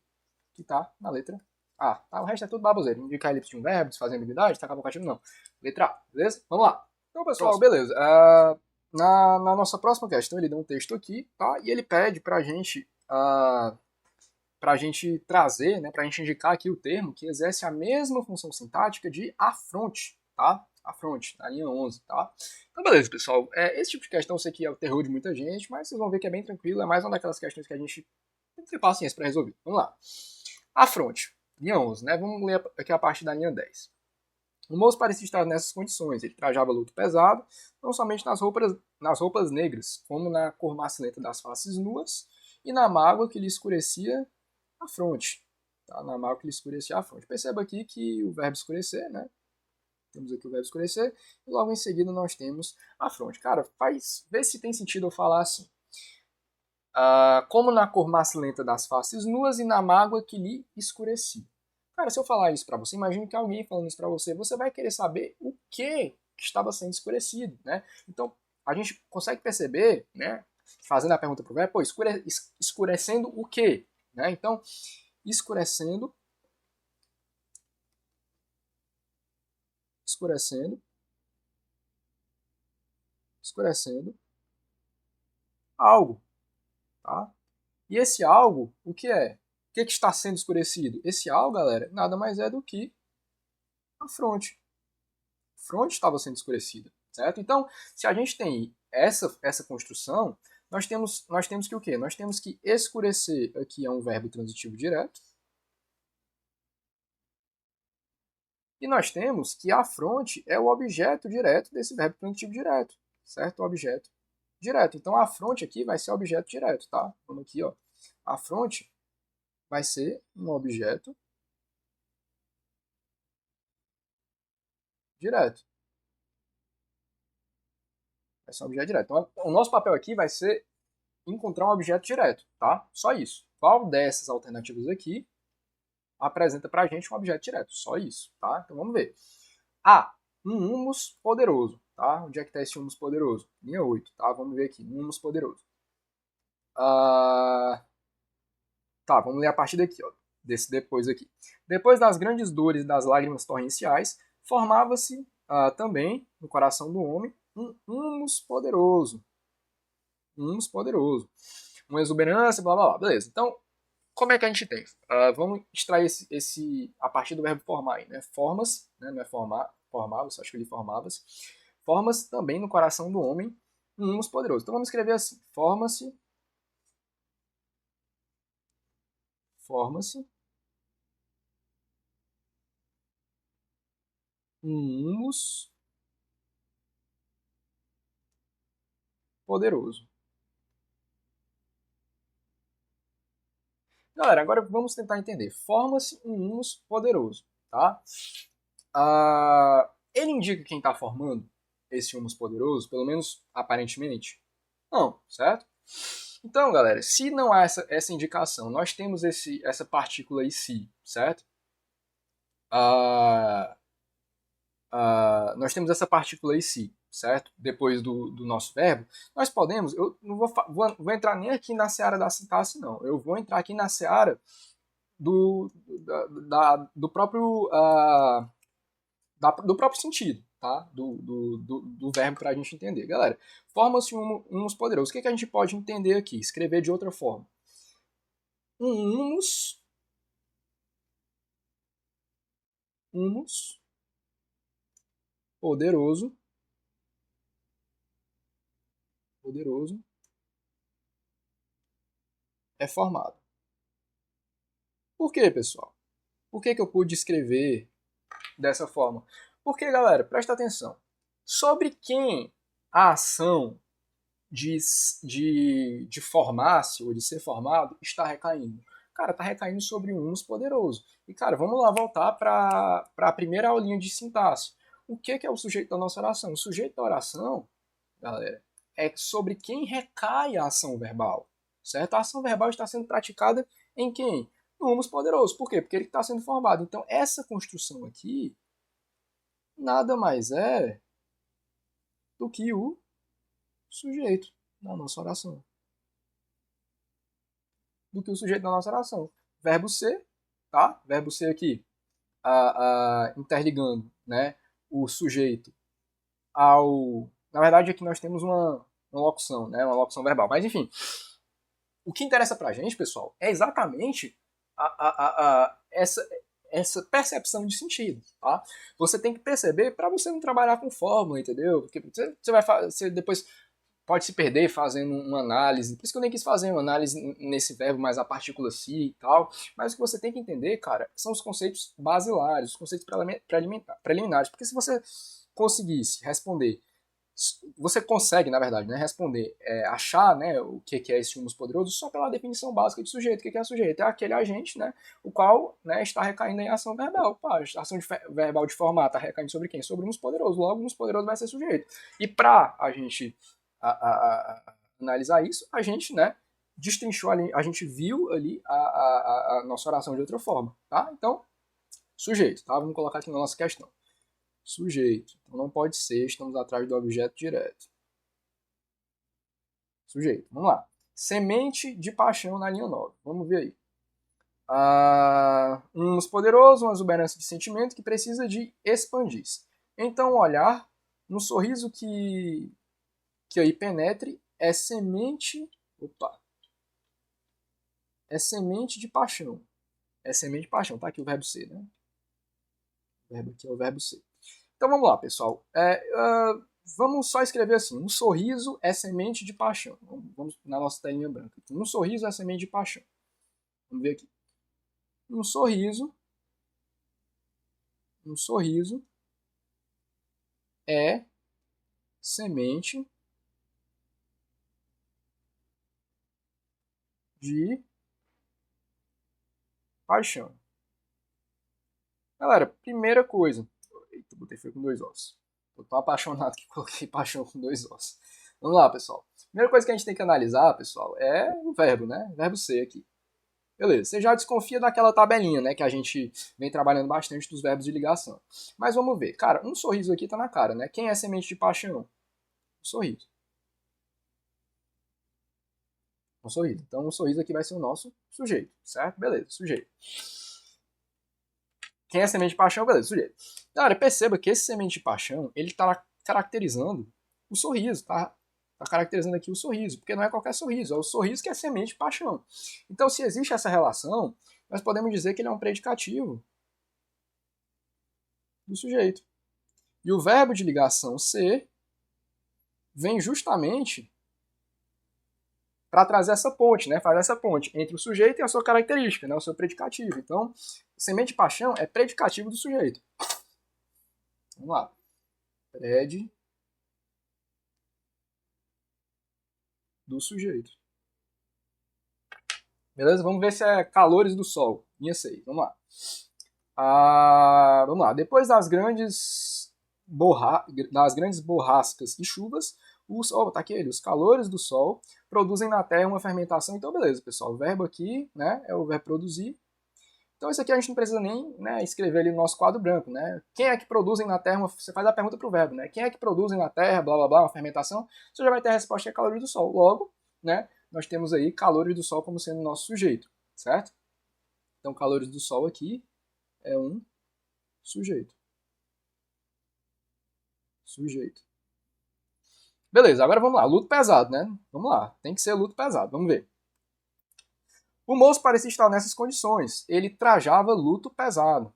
que está na letra A. Tá? O resto é tudo baboseiro. Indicar elipse de um verbo, desfazer ambiguidade, tacar vocativo, não. Letra A, beleza? Vamos lá. Então, pessoal, beleza. Na nossa próxima questão, ele deu um texto aqui, tá? E ele pede pra gente gente trazer, né, para a gente indicar aqui o termo que exerce a mesma função sintática de afronte, tá? Afronte, na linha 11, tá? Então, beleza, pessoal. Esse tipo de questão eu sei que é o terror de muita gente, mas vocês vão ver que é bem tranquilo, é mais uma daquelas questões que a gente tem que ter paciência para resolver. Vamos lá. Afronte, linha 11, né? Vamos ler aqui a parte da linha 10. O moço parecia estar nessas condições. Ele trajava luto pesado, não somente nas roupas negras, como na cor macilenta das faces nuas e na mágoa que lhe escurecia a fronte. Tá? Na mágoa que lhe escurecia a fronte. Perceba aqui que o verbo escurecer, né? Temos aqui o verbo escurecer e logo em seguida nós temos a fronte. Cara, vê se tem sentido eu falar assim. Como na cor macilenta das faces nuas e na mágoa que lhe escurecia. Cara, se eu falar isso para você, imagine que alguém falando isso para você, você vai querer saber o que estava sendo escurecido, né? Então, a gente consegue perceber, né, fazendo a pergunta para o verbo, pô, escurecendo o quê? Né? Então, escurecendo algo, tá? E esse algo, o que é? O que está sendo escurecido? Esse algo, galera, nada mais é do que a fronte. A fronte estava sendo escurecida, certo? Então, se a gente tem essa construção, nós temos que o quê? Nós temos que escurecer aqui é um verbo transitivo direto. E nós temos que a fronte é o objeto direto desse verbo transitivo direto, certo? O objeto direto. Então, a fronte aqui vai ser objeto direto, tá? Vamos aqui, ó. A fronte vai ser um objeto direto. Vai ser um objeto direto. Então, o nosso papel aqui vai ser encontrar um objeto direto, tá? Só isso. Qual dessas alternativas aqui apresenta pra gente um objeto direto? Só isso, tá? Então vamos ver. Um humus poderoso, tá? Onde é que está esse humus poderoso? Linha 8, tá? Vamos ver aqui. Um humus poderoso. Tá, vamos ler a partir daqui, ó. Desse depois aqui. Depois das grandes dores e das lágrimas torrenciais, formava-se também no coração do homem um humus poderoso. Um humus poderoso. Uma exuberância, blá blá blá. Beleza. Então, como é que a gente tem? Vamos extrair esse a partir do verbo formar, né? Formas, né? Não é formava-se, acho que ele formava-se. Forma-se também no coração do homem um humus poderoso. Então vamos escrever assim: forma-se um humus poderoso. Galera, agora vamos tentar entender. Forma-se um humus poderoso, tá? Ele indica quem está formando esse humus poderoso, pelo menos aparentemente? Não, certo? Então, galera, se não há essa indicação, nós temos essa partícula aí, si, certo? Nós temos essa partícula aí, si, certo? Depois do nosso verbo, nós podemos, eu não vou entrar nem aqui na seara da sintaxe, não. Eu vou entrar aqui na seara do próprio do próprio sentido, tá? Do verbo para a gente entender. Galera, forma-se humus poderoso. O que a gente pode entender aqui? Escrever de outra forma. Um humus poderoso é formado. Por quê, pessoal? Por que eu pude escrever dessa forma? Porque, galera, presta atenção. Sobre quem a ação de formar-se ou de ser formado está recaindo? Cara, está recaindo sobre um humus poderoso. E, cara, vamos lá voltar para a primeira aulinha de sintaxe. O que é o sujeito da nossa oração? O sujeito da oração, galera, é sobre quem recai a ação verbal. Certo? A ação verbal está sendo praticada em quem? No humus poderoso. Por quê? Porque ele está sendo formado. Então, essa construção aqui nada mais é do que o sujeito da nossa oração. Do que o sujeito da nossa oração. Verbo ser, tá? Verbo ser aqui, interligando, né, o sujeito ao... Na verdade, aqui nós temos uma locução, né, uma locução verbal. Mas, enfim, o que interessa pra gente, pessoal, é exatamente essa percepção de sentido, tá? Você tem que perceber para você não trabalhar com fórmula, entendeu? Porque você vai você depois pode se perder fazendo uma análise. Por isso que eu nem quis fazer uma análise nesse verbo mais a partícula si e tal. Mas o que você tem que entender, cara, são os conceitos basilares, os conceitos preliminares. Porque se você conseguisse responder, você consegue, na verdade, né, responder, achar, né, o que é esse humus poderoso só pela definição básica de sujeito. O que é sujeito? É aquele agente, né, o qual, né, está recaindo em ação verbal. Pá, a ação verbal de formar está recaindo sobre quem? Sobre o humus poderoso. Logo, o humus poderoso vai ser sujeito. E para a gente analisar isso, a gente, né, destrinchou ali, a gente viu ali a nossa oração de outra forma, tá? Então, sujeito, tá? Vamos colocar aqui na nossa questão. Sujeito. Então não pode ser, estamos atrás do objeto direto. Sujeito. Vamos lá. Semente de paixão na linha 9. Vamos ver aí. Um poderoso, uma exuberância de sentimento que precisa de expandir-se. Então, olhar, no sorriso que aí penetre, é semente. Opa! É semente de paixão. É semente de paixão. Tá aqui o verbo ser, né? O verbo aqui é o verbo ser. Então vamos lá, pessoal. Vamos só escrever assim: um sorriso é semente de paixão. Vamos na nossa telinha branca. Um sorriso é semente de paixão. Vamos ver aqui. Um sorriso é semente de paixão. Galera, primeira coisa. Eita, botei foi com 2 ossos. Eu tô apaixonado que coloquei paixão com 2 ossos. Vamos lá, pessoal. Primeira coisa que a gente tem que analisar, pessoal, é o verbo, né? Verbo ser aqui. Beleza, você já desconfia daquela tabelinha, né, que a gente vem trabalhando bastante dos verbos de ligação. Mas vamos ver. Cara, um sorriso aqui tá na cara, né? Quem é semente de paixão? Um sorriso. Um sorriso. Então, o sorriso aqui vai ser o nosso sujeito, certo? Beleza, sujeito. Quem é semente de paixão? Beleza, sujeito. Cara, perceba que esse semente de paixão, ele tá caracterizando o sorriso, tá? Tá caracterizando aqui o sorriso, porque não é qualquer sorriso, é o sorriso que é semente de paixão. Então, se existe essa relação, nós podemos dizer que ele é um predicativo do sujeito. E o verbo de ligação ser vem justamente para trazer essa ponte, né? Fazer essa ponte entre o sujeito e a sua característica, né? O seu predicativo. Então, semente de paixão é predicativo do sujeito. Vamos lá. Pred do sujeito. Beleza? Vamos ver se é calores do sol. Linha 6. Vamos lá. Vamos lá. Depois das grandes borrascas e chuvas, tá aqui ele, os calores do sol produzem na terra uma fermentação. Então, beleza, pessoal. O verbo aqui, né, é o verbo produzir. Então, isso aqui a gente não precisa nem, né, escrever ali no nosso quadro branco, né? Quem é que produzem na terra? Você faz a pergunta para o verbo, né? Quem é que produzem na terra, blá, blá, blá, uma fermentação? Você já vai ter a resposta que é calores do sol. Logo, né, nós temos aí calores do sol como sendo o nosso sujeito, certo? Então, calores do sol aqui é um sujeito. Sujeito. Beleza, agora vamos lá. Luto pesado, né? Vamos lá. Tem que ser luto pesado. Vamos ver. O moço parecia estar nessas condições. Ele trajava luto pesado.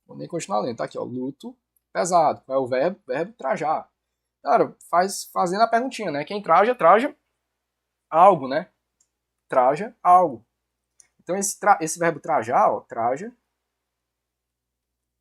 Vou nem continuar lendo. Tá aqui, ó. Luto pesado. Qual é o verbo? Verbo trajar. Cara, fazendo a perguntinha, né? Quem traja, traja algo, né? Traja algo. Então, esse verbo trajar, ó, traja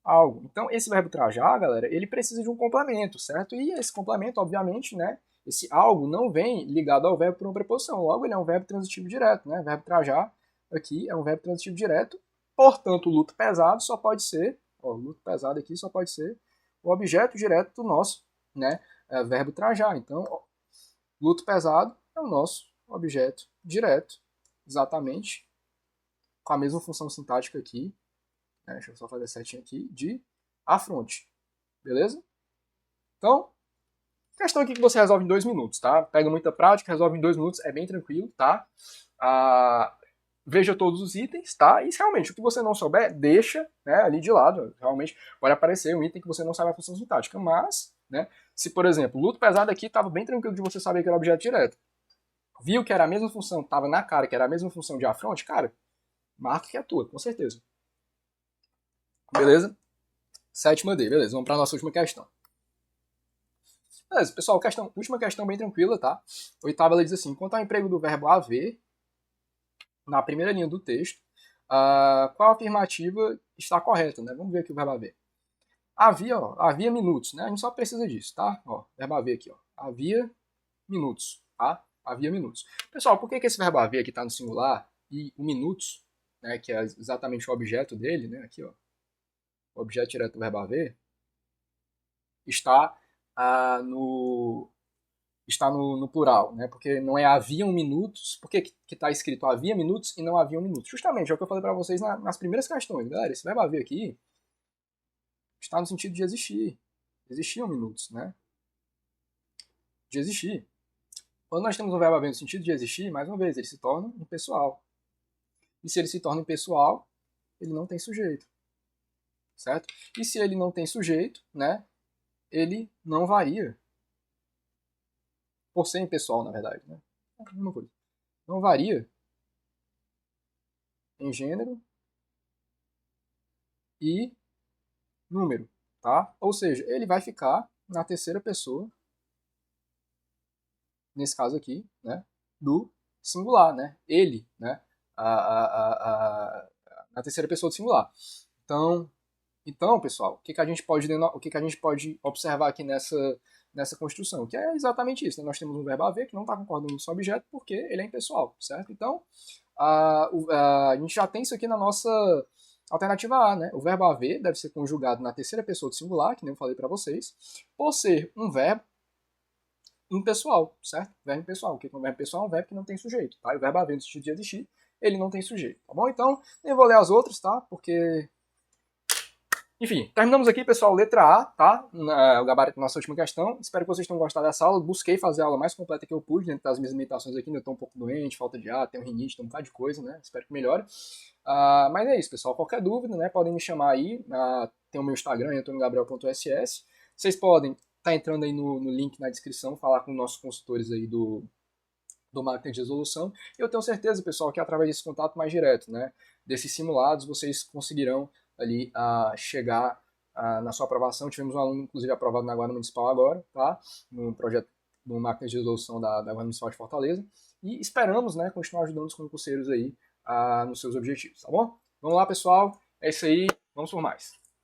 algo. Então, esse verbo trajar, galera, ele precisa de um complemento, certo? E esse complemento, obviamente, né? Esse algo não vem ligado ao verbo por uma preposição. Logo, ele é um verbo transitivo direto, né? O verbo trajar aqui é um verbo transitivo direto. Portanto, o luto pesado só pode ser, ó, o luto pesado aqui só pode ser o objeto direto do nosso, né? Verbo trajar. Então, ó, luto pesado é o nosso objeto direto, exatamente com a mesma função sintática aqui, né? Deixa eu só fazer certinho aqui, de afronte. Beleza? Então, questão aqui que você resolve em 2 minutos, tá? Pega muita prática, resolve em 2 minutos, é bem tranquilo, tá? Veja todos os itens, tá? E realmente, o que você não souber, deixa, né, ali de lado. Realmente pode aparecer um item que você não sabe a função sintática, mas, né, se, por exemplo, luto pesado aqui estava bem tranquilo de você saber que era objeto direto. Viu que era a mesma função, estava na cara que era a mesma função de afronte, cara, Marca que é tua, com certeza. Beleza? Sétima D, beleza. Vamos para a nossa última questão. Beleza, pessoal, última questão bem tranquila, tá? Oitava, ela diz assim, quanto ao emprego do verbo haver, na primeira linha do texto, qual afirmativa está correta, né? Vamos ver aqui o verbo haver. Havia minutos, né? A gente só precisa disso, tá? Ó, verbo haver aqui, ó. Havia minutos, tá? Havia minutos. Pessoal, por que esse verbo haver aqui está no singular e o minutos, né, que é exatamente o objeto dele, né? Aqui, ó. O objeto direto do verbo haver está no plural, né? Porque não é haviam minutos. Por que está escrito havia minutos e não haviam minutos? Justamente é o que eu falei para vocês nas primeiras questões, galera. Esse verbo haver aqui está no sentido de existir. Existiam minutos, né? De existir. Quando nós temos um verbo haver no sentido de existir, mais uma vez, ele se torna impessoal. E se ele se torna impessoal, ele não tem sujeito. Certo? E se ele não tem sujeito, né? Ele não varia. Por ser impessoal, na verdade, né? É a mesma coisa. Não varia em gênero e número, tá? Ou seja, ele vai ficar na terceira pessoa, nesse caso aqui, né? Do singular, né? Ele, né? Na terceira pessoa do singular. Então, pessoal, o que a gente pode observar aqui nessa construção? Que é exatamente isso, né? Nós temos um verbo haver que não está concordando com o seu objeto porque ele é impessoal, certo? Então, a gente já tem isso aqui na nossa alternativa A, né? O verbo haver deve ser conjugado na terceira pessoa do singular, que nem eu falei para vocês, por ser um verbo impessoal, certo? Verbo impessoal. O que é um verbo pessoal? É um verbo que não tem sujeito, tá? E o verbo haver no sentido de existir, ele não tem sujeito, tá bom? Então, nem vou ler as outras, tá? Porque enfim, terminamos aqui, pessoal, letra A, tá? O gabarito da nossa última questão. Espero que vocês tenham gostado dessa aula. Busquei fazer a aula mais completa que eu pude, dentro das minhas limitações aqui. Ainda estou um pouco doente, falta de ar, tenho rinite, tem um bocado de coisa, né? Espero que melhore. Mas é isso, pessoal. Qualquer dúvida, né? Podem me chamar aí. Tem o meu Instagram, antonigabriel.ss. Vocês podem estar entrando aí no link na descrição, falar com nossos consultores aí do marketing de resolução. E eu tenho certeza, pessoal, que através desse contato mais direto, né? Desses simulados, vocês conseguirão ali chegar na sua aprovação. Tivemos um aluno, inclusive, aprovado na Guarda Municipal agora, tá? No projeto do marketing de resolução da Guarda Municipal de Fortaleza. E esperamos, né, continuar ajudando os concurseiros aí nos seus objetivos, tá bom? Vamos lá, pessoal. É isso aí. Vamos por mais.